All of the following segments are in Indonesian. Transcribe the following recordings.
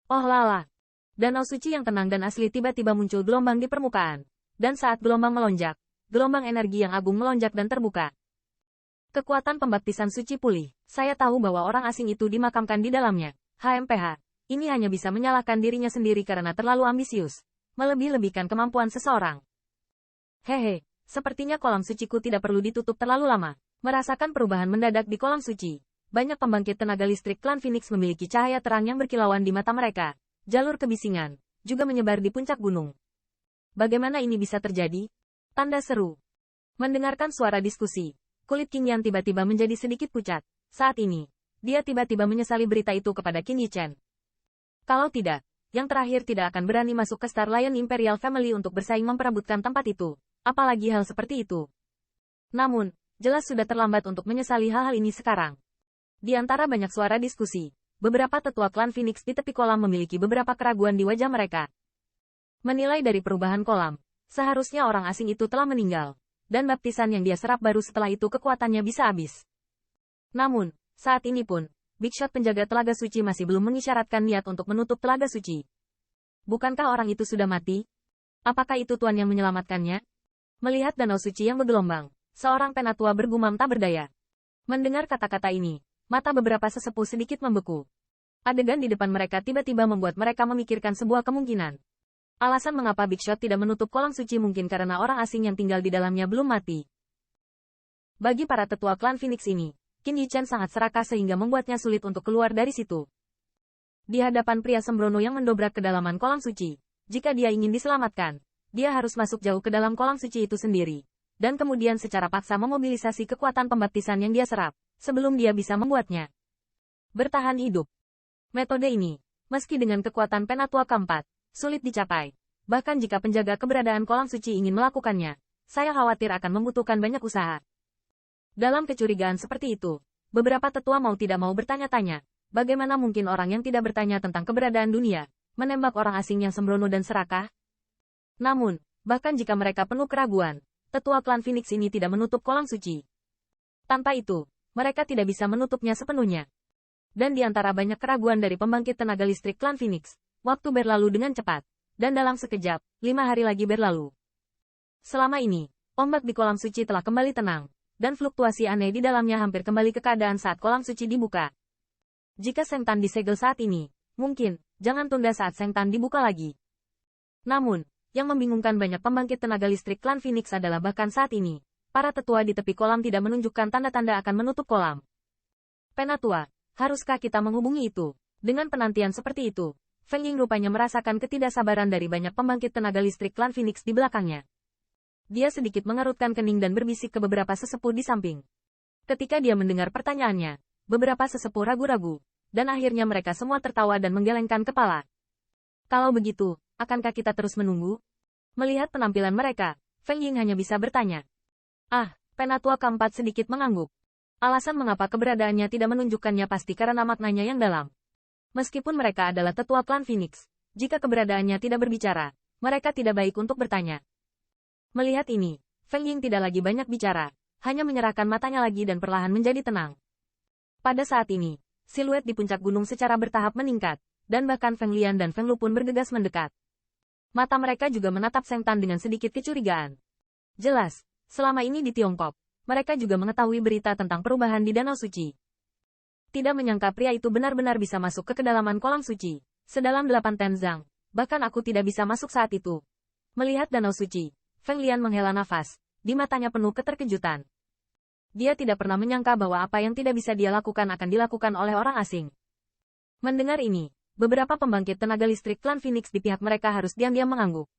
Oh lala. Danau suci yang tenang dan asli tiba-tiba muncul gelombang di permukaan. Dan saat gelombang melonjak, gelombang energi yang agung melonjak dan terbuka. Kekuatan pembaptisan suci pulih. Saya tahu bahwa orang asing itu dimakamkan di dalamnya. HMPH. Ini hanya bisa menyalahkan dirinya sendiri karena terlalu ambisius. Melebih-lebihkan kemampuan seseorang. Hehe, sepertinya kolam suciku tidak perlu ditutup terlalu lama. Merasakan perubahan mendadak di kolam suci. Banyak pembangkit tenaga listrik klan Phoenix memiliki cahaya terang yang berkilauan di mata mereka. Jalur kebisingan juga menyebar di puncak gunung. Bagaimana ini bisa terjadi? Tanda seru. Mendengarkan suara diskusi, kulit Qin Yan tiba-tiba menjadi sedikit pucat. Saat ini, dia tiba-tiba menyesali berita itu kepada Qin Yichen. Kalau tidak, yang terakhir tidak akan berani masuk ke Star Lion Imperial Family untuk bersaing memperebutkan tempat itu. Apalagi hal seperti itu. Namun, jelas sudah terlambat untuk menyesali hal-hal ini sekarang. Di antara banyak suara diskusi, beberapa tetua klan Phoenix di tepi kolam memiliki beberapa keraguan di wajah mereka. Menilai dari perubahan kolam, seharusnya orang asing itu telah meninggal, dan baptisan yang dia serap baru setelah itu kekuatannya bisa habis. Namun, saat ini pun, Big Shot penjaga telaga suci masih belum mengisyaratkan niat untuk menutup telaga suci. Bukankah orang itu sudah mati? Apakah itu Tuan yang menyelamatkannya? Melihat danau suci yang bergelombang, seorang penatua bergumam tak berdaya. Mendengar kata-kata ini, mata beberapa sesepuh sedikit membeku. Adegan di depan mereka tiba-tiba membuat mereka memikirkan sebuah kemungkinan. Alasan mengapa Big Shot tidak menutup kolam suci mungkin karena orang asing yang tinggal di dalamnya belum mati. Bagi para tetua klan Phoenix ini, Qin Yichen sangat serakah sehingga membuatnya sulit untuk keluar dari situ. Di hadapan pria sembrono yang mendobrak kedalaman kolam suci, jika dia ingin diselamatkan, dia harus masuk jauh ke dalam kolam suci itu sendiri, dan kemudian secara paksa memobilisasi kekuatan pembaptisan yang dia serap, sebelum dia bisa membuatnya bertahan hidup. Metode ini, meski dengan kekuatan penatua keempat, sulit dicapai. Bahkan jika penjaga keberadaan kolam suci ingin melakukannya, saya khawatir akan membutuhkan banyak usaha. Dalam kecurigaan seperti itu, beberapa tetua mau tidak mau bertanya-tanya, bagaimana mungkin orang yang tidak bertanya tentang keberadaan dunia, menembak orang asing yang sembrono dan serakah? Namun, bahkan jika mereka penuh keraguan, tetua klan Phoenix ini tidak menutup kolam suci. Tanpa itu, mereka tidak bisa menutupnya sepenuhnya. Dan di antara banyak keraguan dari pembangkit tenaga listrik klan Phoenix, waktu berlalu dengan cepat, dan dalam sekejap, 5 hari lagi berlalu. Selama ini, ombak di kolam suci telah kembali tenang, dan fluktuasi aneh di dalamnya hampir kembali ke keadaan saat kolam suci dibuka. Jika Seng Tan disegel saat ini, mungkin, jangan tunda saat Seng Tan dibuka lagi. Namun, yang membingungkan banyak pembangkit tenaga listrik klan Phoenix adalah bahkan saat ini, para tetua di tepi kolam tidak menunjukkan tanda-tanda akan menutup kolam. Penatua, haruskah kita menghubungi itu? Dengan penantian seperti itu, Feng Ying rupanya merasakan ketidaksabaran dari banyak pembangkit tenaga listrik klan Phoenix di belakangnya. Dia sedikit mengerutkan kening dan berbisik ke beberapa sesepuh di samping. Ketika dia mendengar pertanyaannya, beberapa sesepuh ragu-ragu, dan akhirnya mereka semua tertawa dan menggelengkan kepala. Kalau begitu, akankah kita terus menunggu? Melihat penampilan mereka, Feng Ying hanya bisa bertanya. Penatua keempat sedikit mengangguk. Alasan mengapa keberadaannya tidak menunjukkannya pasti karena maknanya yang dalam. Meskipun mereka adalah tetua klan Phoenix, jika keberadaannya tidak berbicara, mereka tidak baik untuk bertanya. Melihat ini, Feng Ying tidak lagi banyak bicara, hanya menyerahkan matanya lagi dan perlahan menjadi tenang. Pada saat ini, siluet di puncak gunung secara bertahap meningkat, dan bahkan Feng Lian dan Feng Lu pun bergegas mendekat. Mata mereka juga menatap Seng Tan dengan sedikit kecurigaan. Jelas, selama ini di Tiongkok, mereka juga mengetahui berita tentang perubahan di Danau Suci. Tidak menyangka pria itu benar-benar bisa masuk ke kedalaman kolam suci, sedalam 8 tenzang, bahkan aku tidak bisa masuk saat itu. Melihat Danau Suci, Feng Lian menghela nafas, di matanya penuh keterkejutan. Dia tidak pernah menyangka bahwa apa yang tidak bisa dia lakukan akan dilakukan oleh orang asing. Mendengar ini, beberapa pembangkit tenaga listrik klan Phoenix di pihak mereka harus diam-diam mengangguk.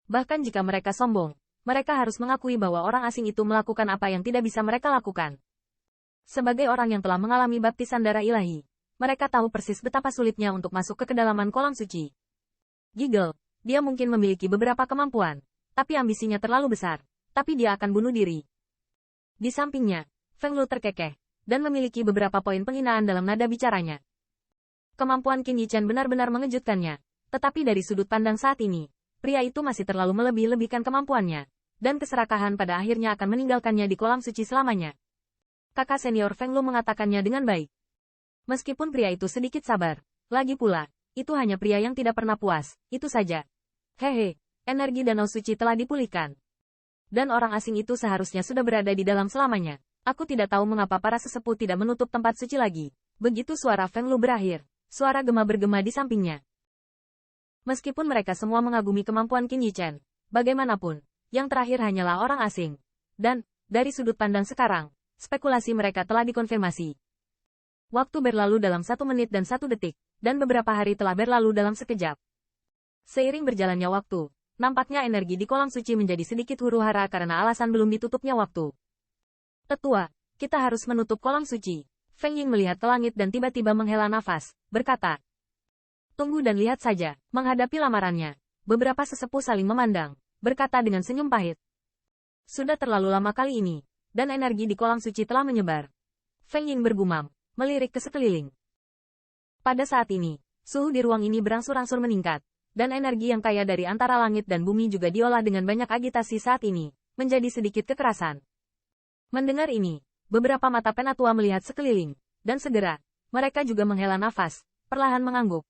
Bahkan jika mereka sombong, mereka harus mengakui bahwa orang asing itu melakukan apa yang tidak bisa mereka lakukan. Sebagai orang yang telah mengalami baptisan darah ilahi, mereka tahu persis betapa sulitnya untuk masuk ke kedalaman kolam suci. Giggle, dia mungkin memiliki beberapa kemampuan, tapi ambisinya terlalu besar, tapi dia akan bunuh diri. Di sampingnya, Feng Lu terkekeh, dan memiliki beberapa poin penghinaan dalam nada bicaranya. Kemampuan Qin Yichen benar-benar mengejutkannya, tetapi dari sudut pandang saat ini, pria itu masih terlalu melebih-lebihkan kemampuannya, dan keserakahan pada akhirnya akan meninggalkannya di kolam suci selamanya. Kakak senior Feng Lu mengatakannya dengan baik. Meskipun pria itu sedikit sabar, lagi pula, Itu hanya pria yang tidak pernah puas, itu saja. Hehe, energi danau suci telah dipulihkan. Dan orang asing itu seharusnya sudah berada di dalam selamanya. Aku tidak tahu mengapa para sesepuh tidak menutup tempat suci lagi. Begitu suara Feng Lu berakhir, suara gema bergema di sampingnya. Meskipun mereka semua mengagumi kemampuan Qin Yichen, bagaimanapun, yang terakhir hanyalah orang asing. Dan, dari sudut pandang sekarang, spekulasi mereka telah dikonfirmasi. Waktu berlalu dalam 1 menit dan 1 detik, dan beberapa hari telah berlalu dalam sekejap. Seiring berjalannya waktu, nampaknya energi di kolam suci menjadi sedikit huru-hara karena alasan belum ditutupnya waktu. Tetua, kita harus menutup kolam suci. Feng Ying melihat ke langit dan tiba-tiba menghela nafas, berkata. Tunggu dan lihat saja, menghadapi lamarannya. Beberapa sesepuh saling memandang, berkata dengan senyum pahit. Sudah terlalu lama kali ini, dan energi di kolam suci telah menyebar. Feng Ying bergumam, melirik ke sekeliling. Pada saat ini, suhu di ruang ini berangsur-angsur meningkat, dan energi yang kaya dari antara langit dan bumi juga diolah dengan banyak agitasi saat ini, menjadi sedikit kekerasan. Mendengar ini, beberapa mata penatua melihat sekeliling, dan segera, mereka juga menghela nafas, perlahan mengangguk.